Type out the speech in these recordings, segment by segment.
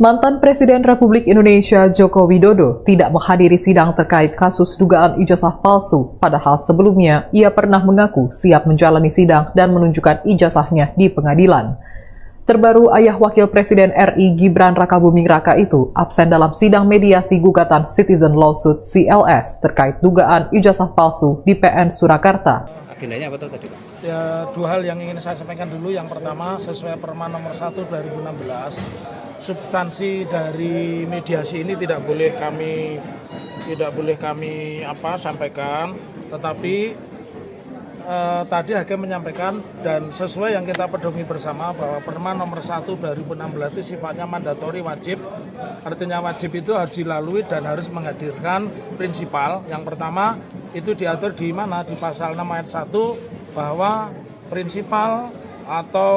Mantan Presiden Republik Indonesia Joko Widodo tidak menghadiri sidang terkait kasus dugaan ijazah palsu, padahal sebelumnya ia pernah mengaku siap menjalani sidang dan menunjukkan ijazahnya di pengadilan. Terbaru, ayah Wakil Presiden RI Gibran Rakabuming Raka itu absen dalam sidang mediasi gugatan Citizen Lawsuit CLS terkait dugaan ijazah palsu di PN Surakarta. Agendanya apa tadi, Pak? Ya, dua hal yang ingin saya sampaikan dulu. Yang pertama, sesuai Perma nomor 1 2016, substansi dari mediasi ini tidak boleh kami sampaikan, tetapi tadi hakim menyampaikan dan sesuai yang kita pedomi bersama bahwa Perma nomor 1 2016 itu sifatnya mandatori, wajib. Artinya wajib itu harus dilalui dan harus menghadirkan prinsipal. Yang pertama itu diatur di mana? Di pasal 6 ayat 1 bahwa prinsipal atau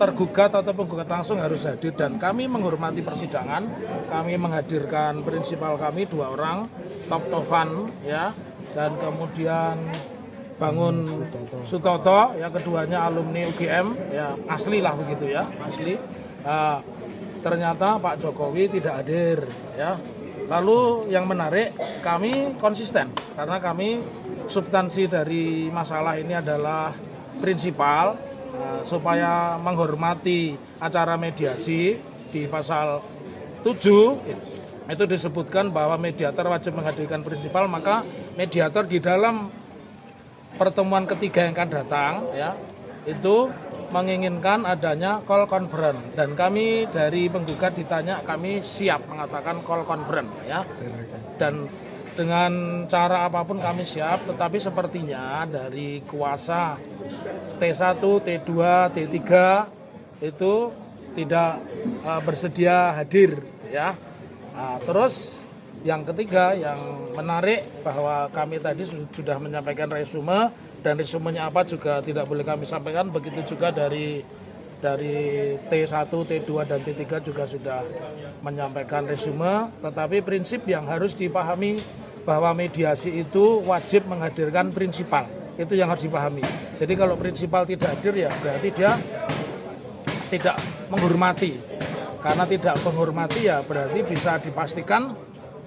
tergugat atau penggugat langsung harus hadir, dan kami menghormati persidangan. Kami menghadirkan prinsipal kami 2 orang, Tovan ya, dan kemudian Bangun Sutoto, yang keduanya alumni UGM, ya asli lah begitu ya, asli. Ternyata Pak Jokowi tidak hadir ya. Lalu yang menarik, kami konsisten karena kami substansi dari masalah ini adalah prinsipal, supaya menghormati acara mediasi. Di pasal 7 itu disebutkan bahwa mediator wajib menghadirkan prinsipal, maka mediator di dalam pertemuan ketiga yang akan datang ya itu menginginkan adanya call conference, dan kami dari penggugat ditanya, kami siap mengatakan call conference ya, dan dengan cara apapun kami siap. Tetapi sepertinya dari kuasa T1, T2, T3 itu tidak bersedia hadir ya. Terus yang ketiga yang menarik bahwa kami tadi sudah menyampaikan resume, dan resumenya apa juga tidak boleh kami sampaikan. Begitu juga dari T1, T2 dan T3 juga sudah menyampaikan resume. Tetapi prinsip yang harus dipahami bahwa mediasi itu wajib menghadirkan prinsipal. Itu yang harus dipahami. Jadi kalau prinsipal tidak hadir ya berarti dia tidak menghormati. Karena tidak menghormati ya berarti bisa dipastikan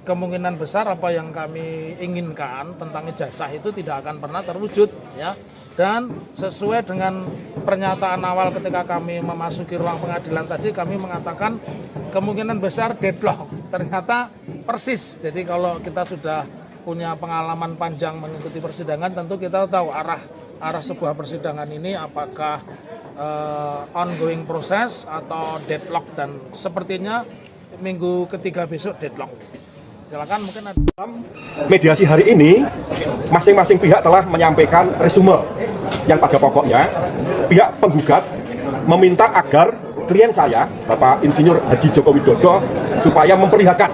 kemungkinan besar apa yang kami inginkan tentang ijazah itu tidak akan pernah terwujud ya. Dan sesuai dengan pernyataan awal ketika kami memasuki ruang pengadilan tadi, kami mengatakan kemungkinan besar deadlock. Ternyata persis. Jadi kalau kita sudah punya pengalaman panjang mengikuti persidangan, tentu kita tahu arah sebuah persidangan ini apakah ongoing proses atau deadlock, dan sepertinya minggu ketiga besok deadlock. Silakan, mungkin ada. Mediasi hari ini masing-masing pihak telah menyampaikan resume yang pada pokoknya pihak penggugat meminta agar klien saya, Bapak Insinyur Haji Joko Widodo, supaya memperlihatkan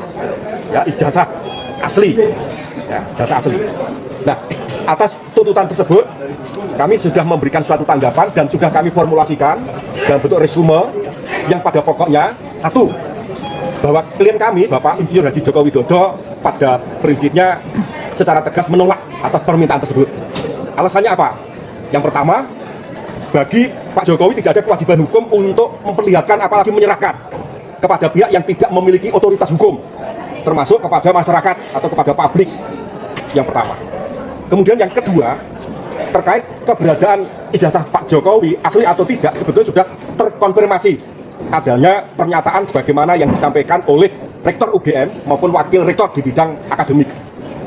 ya ijazah asli, ya ijazah asli. Nah, atas tuntutan tersebut kami sudah memberikan suatu tanggapan dan sudah kami formulasikan dalam bentuk resume yang pada pokoknya satu, bahwa klien kami, Bapak Insinyur Haji Joko Widodo, pada prinsipnya secara tegas menolak atas permintaan tersebut. Alasannya apa? Yang pertama, bagi Pak Jokowi tidak ada kewajiban hukum untuk memperlihatkan apalagi menyerahkan kepada pihak yang tidak memiliki otoritas hukum, termasuk kepada masyarakat atau kepada publik. Yang pertama. Kemudian yang kedua, terkait keberadaan ijazah Pak Jokowi asli atau tidak, sebetulnya sudah terkonfirmasi adanya pernyataan sebagaimana yang disampaikan oleh Rektor UGM maupun Wakil Rektor di bidang akademik,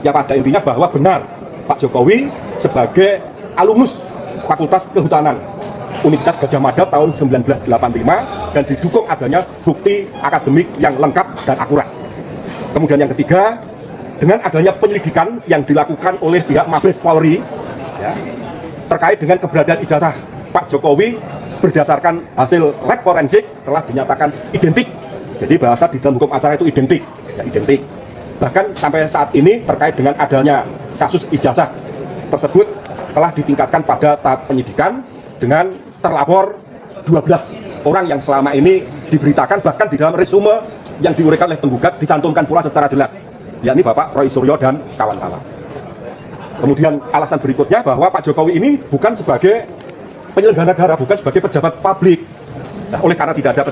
yang pada intinya bahwa benar Pak Jokowi sebagai alumnus Fakultas Kehutanan Universitas Gadjah Mada tahun 1985 dan didukung adanya bukti akademik yang lengkap dan akurat. Kemudian yang ketiga, dengan adanya penyelidikan yang dilakukan oleh pihak Mabes Polri ya, terkait dengan keberadaan ijazah Pak Jokowi berdasarkan hasil lab forensik telah dinyatakan identik. Jadi bahasa di dalam hukum acara itu identik, ya, identik. Bahkan sampai saat ini terkait dengan adanya kasus ijazah tersebut telah ditingkatkan pada tahap penyidikan dengan terlapor 12 orang yang selama ini diberitakan, bahkan di dalam resume yang diuraikan oleh penggugat dicantumkan pula secara jelas, yakni Bapak Roy Suryo dan kawan-kawan. Kemudian alasan berikutnya bahwa Pak Jokowi ini bukan sebagai penyelenggara negara, bukan sebagai pejabat publik, Nah, oleh karena tidak ada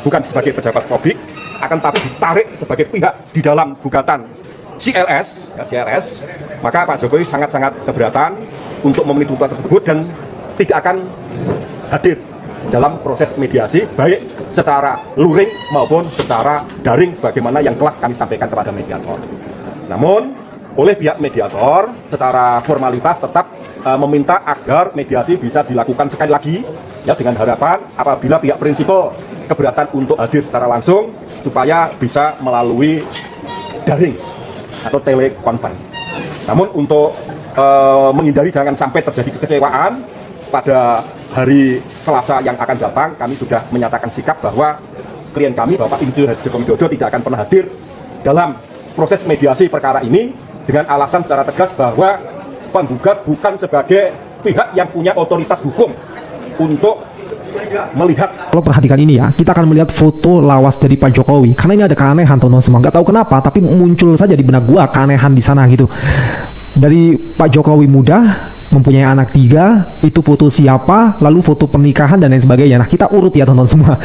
bukan sebagai pejabat publik, akan tapi ditarik sebagai pihak di dalam gugatan CLS, maka Pak Jokowi sangat-sangat keberatan untuk memenuhi tuntutan tersebut dan tidak akan hadir dalam proses mediasi baik secara luring maupun secara daring sebagaimana yang telah kami sampaikan kepada mediator. Namun oleh pihak mediator secara formalitas tetap meminta agar mediasi bisa dilakukan sekali lagi ya, dengan harapan apabila pihak prinsipal keberatan untuk hadir secara langsung supaya bisa melalui daring atau telekonferensi. Namun untuk menghindari jangan sampai terjadi kekecewaan, pada hari Selasa yang akan datang kami sudah menyatakan sikap bahwa klien kami Bapak Insinyur Haji Joko Widodo tidak akan pernah hadir dalam proses mediasi perkara ini dengan alasan secara tegas bahwa penggugat bukan sebagai pihak yang punya otoritas hukum untuk melihat. Kalau perhatikan ini ya, kita akan melihat foto lawas dari Pak Jokowi. Karena ini ada keanehan teman-teman semua. Nggak tahu kenapa, tapi muncul saja di benak gua keanehan di sana gitu. Dari Pak Jokowi muda, mempunyai anak 3, itu foto siapa, lalu foto pernikahan dan lain sebagainya. Nah, kita urut ya teman-teman semua.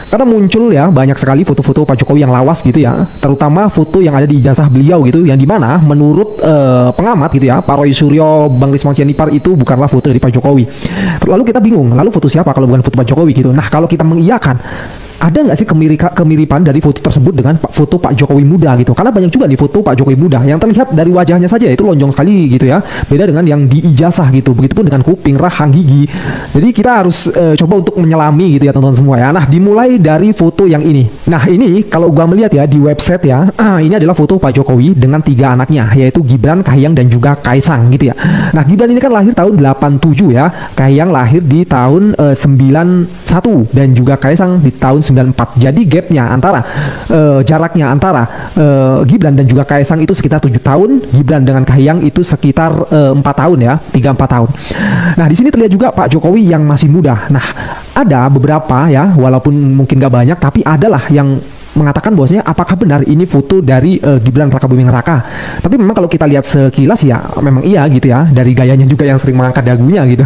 Karena muncul ya banyak sekali foto-foto Pak Jokowi yang lawas gitu ya. Terutama foto yang ada di ijazah beliau gitu, yang dimana menurut pengamat gitu ya, Pak Roy Suryo, Bang Risman Sianipar itu bukanlah foto dari Pak Jokowi. Lalu kita bingung, lalu foto siapa kalau bukan foto Pak Jokowi gitu. Nah, kalau kita mengiyakan, ada nggak sih kemiripan dari foto tersebut dengan foto Pak Jokowi muda gitu? Karena banyak juga di foto Pak Jokowi muda yang terlihat dari wajahnya saja itu lonjong sekali gitu ya. Beda dengan yang di ijazah gitu. Begitupun dengan kuping, rahang, gigi. Jadi kita harus coba untuk menyelami gitu ya teman-teman semua ya. Nah, dimulai dari foto yang ini. Nah, ini kalau gua melihat ya di website ya, ini adalah foto Pak Jokowi dengan 3 anaknya, yaitu Gibran, Kahiyang dan juga Kaisang gitu ya. Nah, Gibran ini kan lahir tahun 87 ya. Kahiyang lahir di tahun 91 dan juga Kaisang di tahun 94. Jadi gapnya antara jaraknya antara Gibran dan juga Kaisang itu sekitar 7 tahun. Gibran dengan Kahiyang itu sekitar 4 tahun ya, 3-4 tahun. Nah, di sini terlihat juga Pak Jokowi yang masih muda. Nah, ada beberapa ya, walaupun mungkin gak banyak, tapi adalah yang mengatakan bahwasanya apakah benar ini foto dari Gibran Rakabuming Raka. Tapi memang kalau kita lihat sekilas ya memang iya gitu ya, dari gayanya juga yang sering mengangkat dagunya gitu.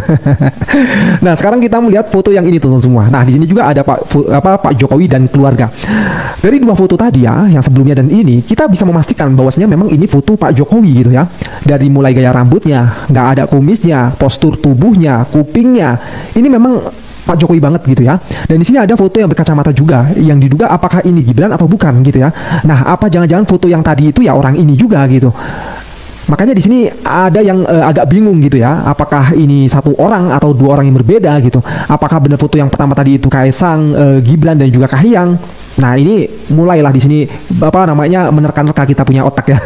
Nah, sekarang kita melihat foto yang ini teman-teman semua. Nah, di sini juga ada Pak Jokowi dan keluarga. Dari 2 foto tadi ya, yang sebelumnya dan ini, kita bisa memastikan bahwasanya memang ini foto Pak Jokowi gitu ya. Dari mulai gaya rambutnya, nggak ada kumisnya, postur tubuhnya, kupingnya, ini memang Pak Jokowi banget gitu ya. Dan di sini ada foto yang berkacamata juga, yang diduga apakah ini Gibran atau bukan gitu ya. Nah, apa jangan-jangan foto yang tadi itu ya orang ini juga gitu. Makanya di sini ada yang agak bingung gitu ya, apakah ini 1 orang atau 2 orang yang berbeda gitu. Apakah benar foto yang pertama tadi itu Kaisang, Gibran dan juga Kahiyang. Nah, ini mulailah di sini menerka-nerka kita punya otak ya.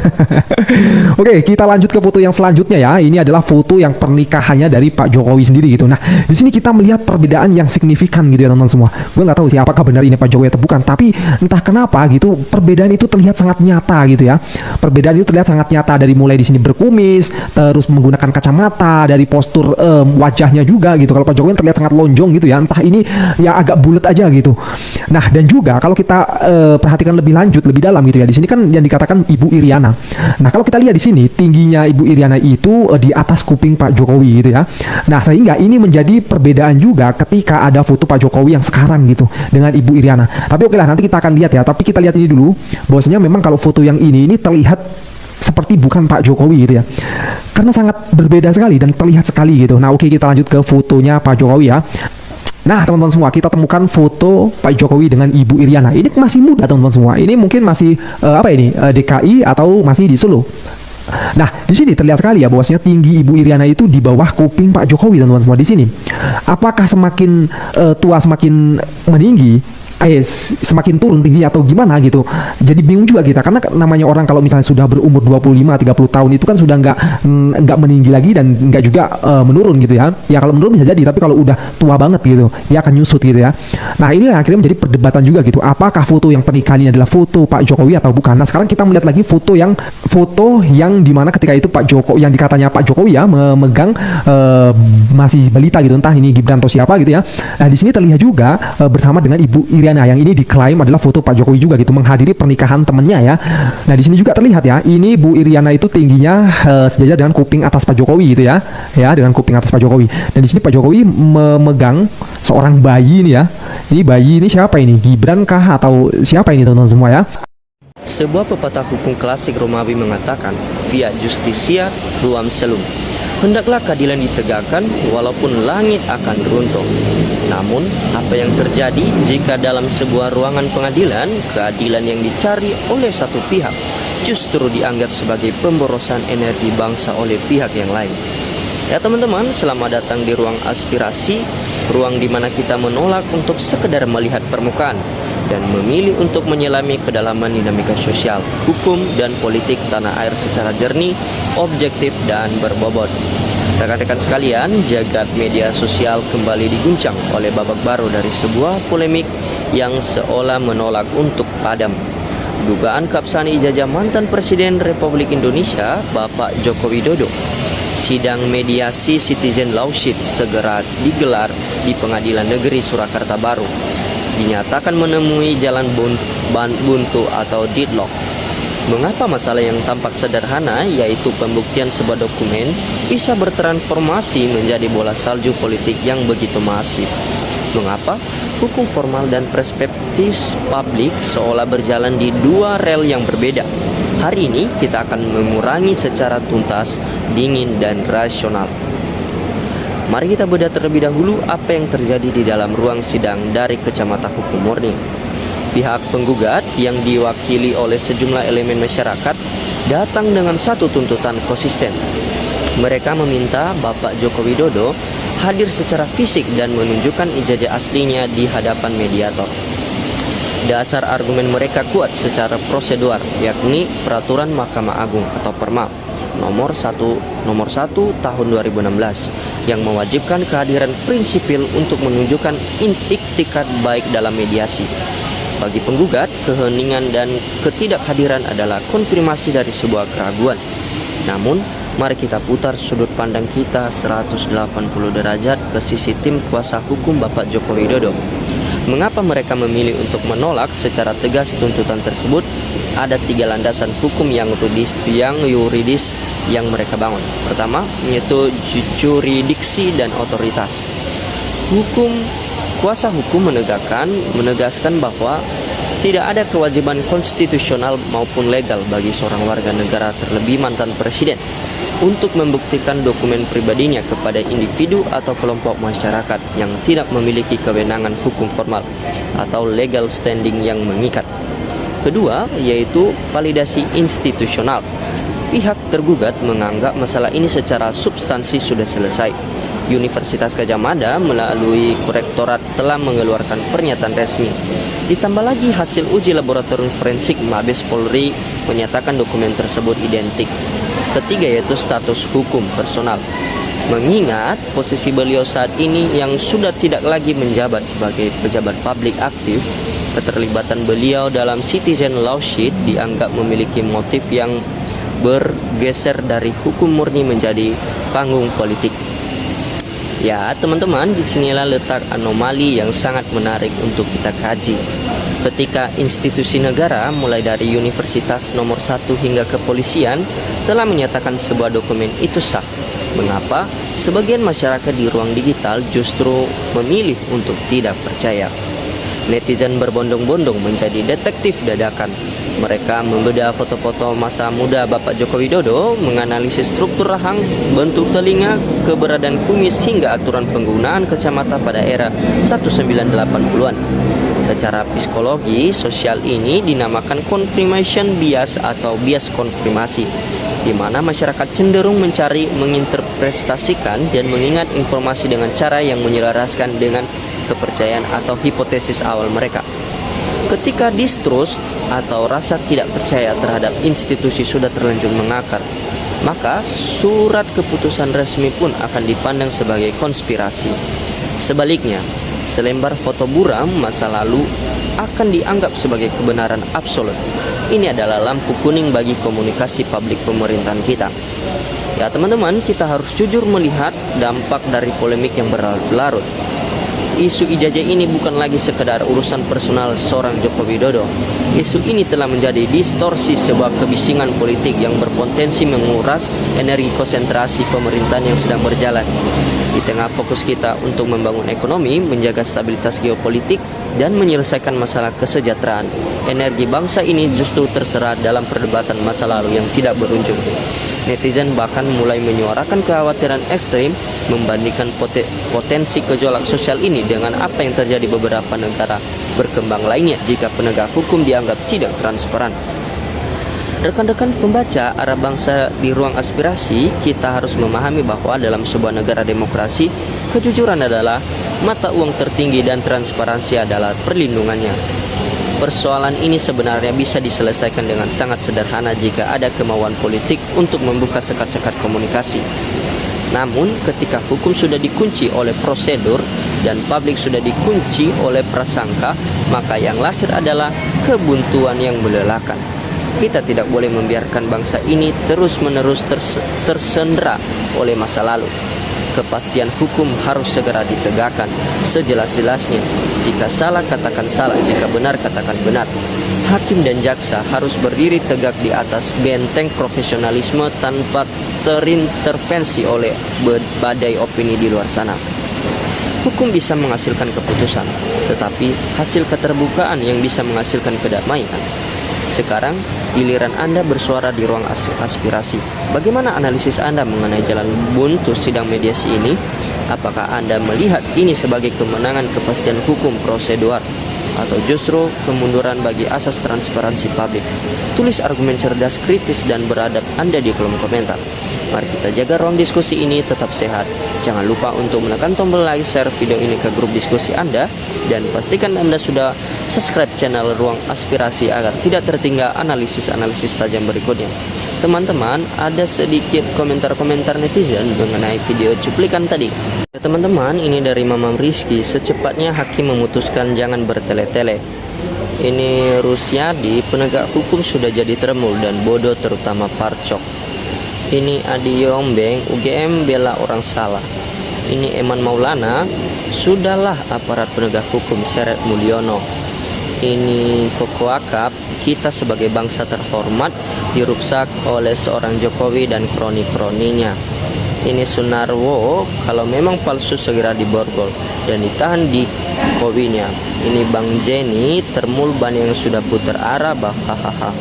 Oke, kita lanjut ke foto yang selanjutnya ya. Ini adalah foto yang pernikahannya dari Pak Jokowi sendiri gitu. Nah, di sini kita melihat perbedaan yang signifikan gitu ya teman-teman semua. Gue nggak tahu sih apakah benar ini Pak Jokowi atau bukan, tapi entah kenapa gitu perbedaan itu terlihat sangat nyata gitu ya. Perbedaan itu terlihat sangat nyata dari mulai di sini berkumis, terus menggunakan kacamata, dari postur wajahnya juga gitu. Kalau Pak Jokowi terlihat sangat lonjong gitu ya. Entah ini ya agak bulat aja gitu. Nah, dan juga kalau kita perhatikan lebih lanjut, lebih dalam gitu ya. Di sini kan yang dikatakan Ibu Iriana. Nah, kalau kita lihat di sini tingginya Ibu Iriana itu di atas kuping Pak Jokowi gitu ya. Nah, sehingga ini menjadi perbedaan juga ketika ada foto Pak Jokowi yang sekarang gitu dengan Ibu Iriana. Tapi oke lah, nanti kita akan lihat ya. Tapi kita lihat ini dulu, bahwasanya memang kalau foto yang ini terlihat seperti bukan Pak Jokowi gitu ya. Karena sangat berbeda sekali dan terlihat sekali gitu. Nah, oke, kita lanjut ke fotonya Pak Jokowi ya. Nah, teman-teman semua, kita temukan foto Pak Jokowi dengan Ibu Iriana. Ini masih muda teman-teman semua. Ini mungkin masih DKI atau masih di Solo. Nah, di sini terlihat sekali ya bahwasanya tinggi Ibu Iriana itu di bawah kuping Pak Jokowi teman-teman semua di sini. Apakah semakin tua semakin meninggi? Semakin turun tingginya atau gimana gitu. Jadi bingung juga kita, karena namanya orang kalau misalnya sudah berumur 25-30 tahun itu kan sudah nggak meninggi lagi dan nggak juga menurun gitu ya. Ya kalau menurun bisa jadi, tapi kalau udah tua banget gitu ya akan nyusut gitu ya. Nah, ini akhirnya menjadi perdebatan juga gitu. Apakah foto yang pernikahan ini adalah foto Pak Jokowi atau bukan? Nah, sekarang kita melihat lagi foto yang dimana ketika itu Pak Jokowi, yang dikatanya Pak Jokowi ya memegang masih balita gitu, entah ini Gibran atau siapa gitu ya. Nah, di sini terlihat juga bersama dengan Ibu Iriana ya. Nah, yang ini diklaim adalah foto Pak Jokowi juga gitu, menghadiri pernikahan temennya ya. Nah, di sini juga terlihat ya, ini Bu Iriana itu tingginya sejajar dengan kuping atas Pak Jokowi gitu ya. Ya, dengan kuping atas Pak Jokowi. Dan di sini Pak Jokowi memegang seorang bayi ini ya. Ini bayi ini siapa ini? Gibran kah atau siapa ini teman-teman semua ya? Sebuah pepatah hukum klasik Romawi mengatakan, Fiat Justitia Ruam Celum. Hendaklah keadilan ditegakkan walaupun langit akan runtuh. Namun, apa yang terjadi jika dalam sebuah ruangan pengadilan, keadilan yang dicari oleh satu pihak justru dianggap sebagai pemborosan energi bangsa oleh pihak yang lain? Ya teman-teman, selamat datang di ruang aspirasi, ruang di mana kita menolak untuk sekedar melihat permukaan dan memilih untuk menyelami kedalaman dinamika sosial, hukum, dan politik tanah air secara jernih, objektif, dan berbobot. Rekan-rekan sekalian, jagat media sosial kembali diguncang oleh babak baru dari sebuah polemik yang seolah menolak untuk padam. Dugaan kapsani ijazah mantan Presiden Republik Indonesia, Bapak Joko Widodo. Sidang mediasi Citizen Lawsuit segera digelar di Pengadilan Negeri Surakarta Baru. Dinyatakan menemui jalan buntu atau deadlock. Mengapa masalah yang tampak sederhana, yaitu pembuktian sebuah dokumen, bisa bertransformasi menjadi bola salju politik yang begitu masif? Mengapa hukum formal dan perspektif publik seolah berjalan di dua rel yang berbeda? Hari ini kita akan mengurangi secara tuntas, dingin, dan rasional. Mari kita bedah terlebih dahulu apa yang terjadi di dalam ruang sidang dari kacamata hukum murni. Pihak penggugat yang diwakili oleh sejumlah elemen masyarakat datang dengan satu tuntutan konsisten. Mereka meminta Bapak Joko Widodo hadir secara fisik dan menunjukkan ijazah aslinya di hadapan mediator. Dasar argumen mereka kuat secara prosedural, yakni Peraturan Mahkamah Agung atau Perma nomor 1 tahun 2016 yang mewajibkan kehadiran prinsipil untuk menunjukkan iktikat baik dalam mediasi. Bagi penggugat, keheningan dan ketidakhadiran adalah konfirmasi dari sebuah keraguan. Namun, mari kita putar sudut pandang kita 180 derajat ke sisi tim kuasa hukum Bapak Joko Widodo. Mengapa mereka memilih untuk menolak secara tegas tuntutan tersebut? Ada 3 landasan hukum yang yuridis yang mereka bangun. Pertama, yaitu juridiksi dan otoritas. Kuasa hukum menegaskan bahwa tidak ada kewajiban konstitusional maupun legal bagi seorang warga negara, terlebih mantan presiden, untuk membuktikan dokumen pribadinya kepada individu atau kelompok masyarakat yang tidak memiliki kewenangan hukum formal atau legal standing yang mengikat. Kedua, yaitu validasi institusional. Pihak tergugat menganggap masalah ini secara substansi sudah selesai. Universitas Gadjah Mada melalui Korektorat telah mengeluarkan pernyataan resmi. Ditambah lagi hasil uji laboratorium forensik Mabes Polri menyatakan dokumen tersebut identik. Ketiga, yaitu status hukum personal. Mengingat posisi beliau saat ini yang sudah tidak lagi menjabat sebagai pejabat publik aktif, keterlibatan beliau dalam Citizen Lawsuit dianggap memiliki motif yang bergeser dari hukum murni menjadi panggung politik. Ya teman-teman, disinilah letak anomali yang sangat menarik untuk kita kaji. Ketika institusi negara mulai dari universitas nomor 1 hingga kepolisian telah menyatakan sebuah dokumen itu sah, mengapa sebagian masyarakat di ruang digital justru memilih untuk tidak percaya? Netizen berbondong-bondong menjadi detektif dadakan. Mereka membedah foto-foto masa muda Bapak Joko Widodo, menganalisis struktur rahang, bentuk telinga, keberadaan kumis, hingga aturan penggunaan kacamata pada era 1980-an. Secara psikologi, sosial ini dinamakan confirmation bias atau bias konfirmasi, di mana masyarakat cenderung mencari, menginterpretasikan, dan mengingat informasi dengan cara yang menyelaraskan dengan kepercayaan atau hipotesis awal mereka. Ketika distrust atau rasa tidak percaya terhadap institusi sudah terlanjur mengakar, maka surat keputusan resmi pun akan dipandang sebagai konspirasi. Sebaliknya, selembar foto buram masa lalu akan dianggap sebagai kebenaran absolut. Ini adalah lampu kuning bagi komunikasi publik pemerintahan kita. Ya teman-teman, kita harus jujur melihat dampak dari polemik yang berlarut. Isu ijazah ini bukan lagi sekedar urusan personal seorang Joko Widodo. Isu ini telah menjadi distorsi sebuah kebisingan politik yang berpotensi menguras energi konsentrasi pemerintahan yang sedang berjalan. Di tengah fokus kita untuk membangun ekonomi, menjaga stabilitas geopolitik, dan menyelesaikan masalah kesejahteraan, energi bangsa ini justru terserat dalam perdebatan masa lalu yang tidak berujung. Netizen bahkan mulai menyuarakan kekhawatiran ekstrim membandingkan potensi gejolak sosial ini dengan apa yang terjadi beberapa negara berkembang lainnya jika penegak hukum dianggap tidak transparan. Rekan-rekan pembaca arah bangsa di ruang aspirasi, kita harus memahami bahwa dalam sebuah negara demokrasi, kejujuran adalah mata uang tertinggi dan transparansi adalah perlindungannya. Persoalan ini sebenarnya bisa diselesaikan dengan sangat sederhana jika ada kemauan politik untuk membuka sekat-sekat komunikasi. Namun, ketika hukum sudah dikunci oleh prosedur dan publik sudah dikunci oleh prasangka, maka yang lahir adalah kebuntuan yang melelahkan. Kita tidak boleh membiarkan bangsa ini terus-menerus tersendera oleh masa lalu. Kepastian hukum harus segera ditegakkan sejelas-jelasnya. Jika salah, katakan salah. Jika benar, katakan benar. Hakim dan jaksa harus berdiri tegak di atas benteng profesionalisme tanpa terintervensi oleh badai opini di luar sana. Hukum bisa menghasilkan keputusan, tetapi hasil keterbukaan yang bisa menghasilkan kedamaian. Sekarang, giliran Anda bersuara di ruang aspirasi. Bagaimana analisis Anda mengenai jalan buntu sidang mediasi ini? Apakah Anda melihat ini sebagai kemenangan kepastian hukum prosedural atau justru kemunduran bagi asas transparansi publik? Tulis argumen cerdas, kritis, dan beradab Anda di kolom komentar. Mari kita jaga ruang diskusi ini tetap sehat. Jangan lupa untuk menekan tombol like, share video ini ke grup diskusi Anda, dan pastikan Anda sudah subscribe channel Ruang Aspirasi agar tidak tertinggal analisis-analisis tajam berikutnya. Teman-teman, ada sedikit komentar-komentar netizen mengenai video cuplikan tadi. Ya, teman-teman, ini dari Mamam Rizky. Secepatnya hakim memutuskan jangan bertele-tele. Ini Rusyadi, penegak hukum sudah jadi tremul dan bodoh, terutama Parcok. Ini Adi Yombeng, UGM bela orang salah. Ini Eman Maulana, sudahlah aparat penegak hukum, seret Mulyono. Ini Koko Akap, kita sebagai bangsa terhormat diruksak oleh seorang Jokowi dan kroni-kroninya. Ini Sunarwo, kalau memang palsu segera diborgol dan ditahan di Jokowinya. Ini Bang Jenny, termul ban yang sudah putar arah, hahaha.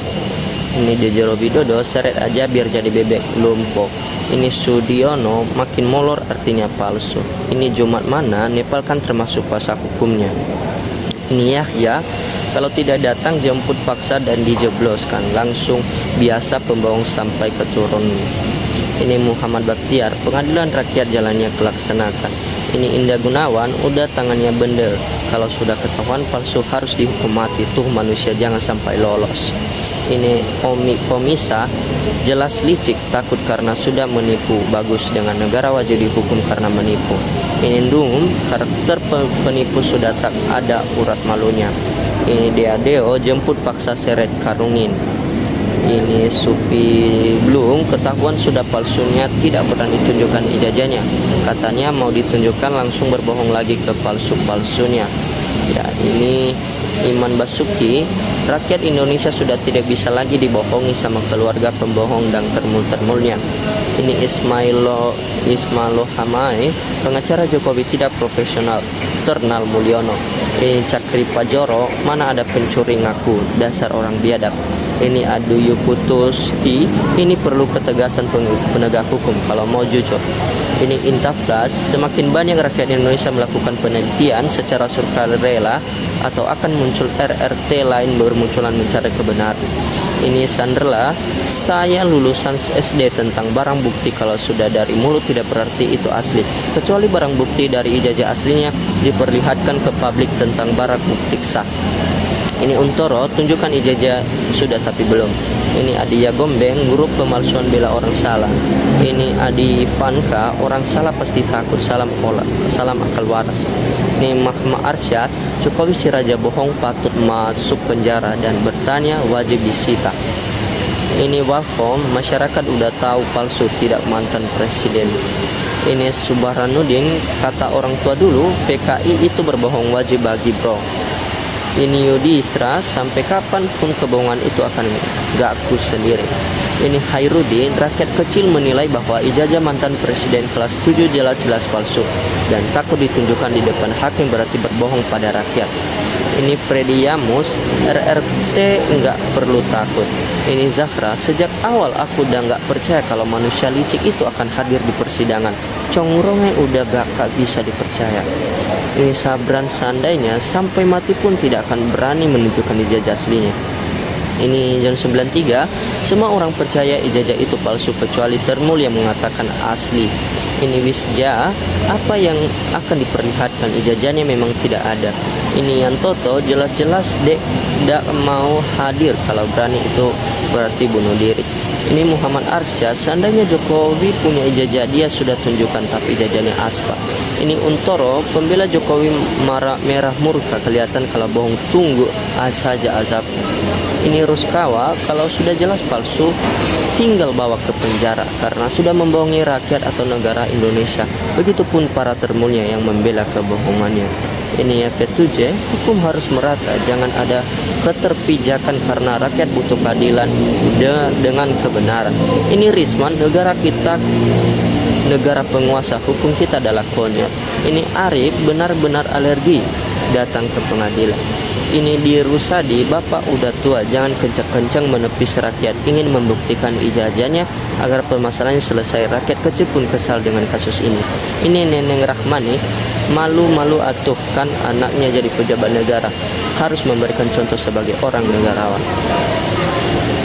Ini Joko Widodo, seret aja biar jadi bebek lumpuh. Ini Sudiono, makin molor artinya palsu. Ini Jumat mana, Nepal kan termasuk kuasa hukumnya. Ini Yahya, kalau tidak datang jemput paksa dan dijebloskan, langsung biasa pembohong sampai keturun. Ini Muhammad Baktiar, pengadilan rakyat jalannya kelaksanakan. Ini Indah Gunawan, udah tangannya bendel. Kalau sudah ketahuan palsu harus dihukum mati, tuh manusia jangan sampai lolos. Ini Omi Komisa, jelas licik, takut karena sudah menipu. Bagus, dengan negara wajib dihukum karena menipu. Ini Dung, karakter penipu sudah tak ada urat malunya. Ini Deadeo, jemput paksa seret karungin. Ini Supi Blung, ketahuan sudah palsunya, tidak pernah ditunjukkan ijazahnya. Katanya mau ditunjukkan langsung berbohong lagi ke palsu-palsunya. Ya, ini Iman Basuki, rakyat Indonesia sudah tidak bisa lagi dibohongi sama keluarga pembohong dan termul-termulnya. Ini Ismailo Hamai, pengacara Jokowi tidak profesional, Ternal Mulyono. Ini Cakri Pajoro, mana ada pencuri ngaku, dasar orang biadab. Ini Aduyu Putusti, ini perlu ketegasan penegak hukum kalau mau jujur. Ini Intaflas, semakin banyak rakyat Indonesia melakukan penelitian secara sukarela atau akan muncul RRT lain bermunculan mencari kebenaran. Ini Sandra, saya lulusan SD tentang barang bukti, kalau sudah dari mulut tidak berarti itu asli, kecuali barang bukti dari ijazah aslinya diperlihatkan ke publik tentang barang bukti sah. Ini Untoro, tunjukkan ijazah sudah tapi belum. Ini Adi Yagombeng, grup pemalsuan bela orang salah. Ini Adi Vanka, orang salah pasti takut, salam akal waras. Ini Mahma Arsyad, Jokowi si raja bohong patut masuk penjara dan bertanya wajib disita. Ini Wafom, masyarakat udah tahu palsu, tidak mantan presiden. Ini Subarhanudin, kata orang tua dulu, PKI itu berbohong wajib bagi bro. Ini Yudhistra, sampai kapanpun kebohongan itu akan gaku sendiri. Ini Hairudin, rakyat kecil menilai bahwa ijazah mantan presiden kelas 7 jelas-jelas palsu dan takut ditunjukkan di depan hakim berarti berbohong pada rakyat. Ini Freddy Yamus, RRT nggak perlu takut. Ini Zahra, sejak awal aku udah nggak percaya kalau manusia licik itu akan hadir di persidangan. Congrongnya udah gak bisa dipercaya. Ini Sabran, seandainya sampai mati pun tidak akan berani menunjukkan ijazah aslinya. Ini John 93, semua orang percaya ijazah itu palsu kecuali Termul yang mengatakan asli. Ini Wisja, apa yang akan diperlihatkan ijazahnya memang tidak ada. Ini Yantoto, jelas-jelas tidak mau hadir, kalau berani itu berarti bunuh diri. Ini Muhammad Arsyad, seandainya Jokowi punya ijazah dia sudah tunjukkan, tapi ijazahnya aspal. Ini Untoro, pembela Jokowi merah murka, kelihatan kalau bohong tunggu saja azab. Ini Ruskawa, kalau sudah jelas palsu tinggal bawa ke penjara karena sudah membohongi rakyat atau negara Indonesia. Begitupun para termulnya yang membela kebohongannya. Ini F7, hukum harus merata, jangan ada keterpijakan karena rakyat butuh keadilan dengan kebenaran. Ini Risman, negara kita negara penguasa, hukum kita adalah konyol. Ini Arif, benar-benar alergi datang ke pengadilan. Ini di Rusadi, bapak udah tua, jangan kencang-kencang menepis rakyat, ingin membuktikan ijazahnya agar permasalahannya selesai. Rakyat kecil pun kesal dengan kasus ini. Ini Neneng Rahmani, malu-malu atuh kan anaknya jadi pejabat negara, harus memberikan contoh sebagai orang negarawan.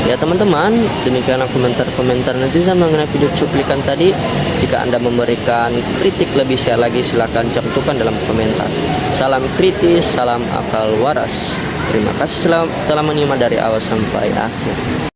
Ya teman-teman, demikianlah komentar-komentar netizen mengenai video cuplikan tadi. Jika Anda memberikan kritik lebih share lagi, silakan cantumkan dalam komentar. Salam kritis, salam akal waras. Terima kasih telah menyimak dari awal sampai akhir.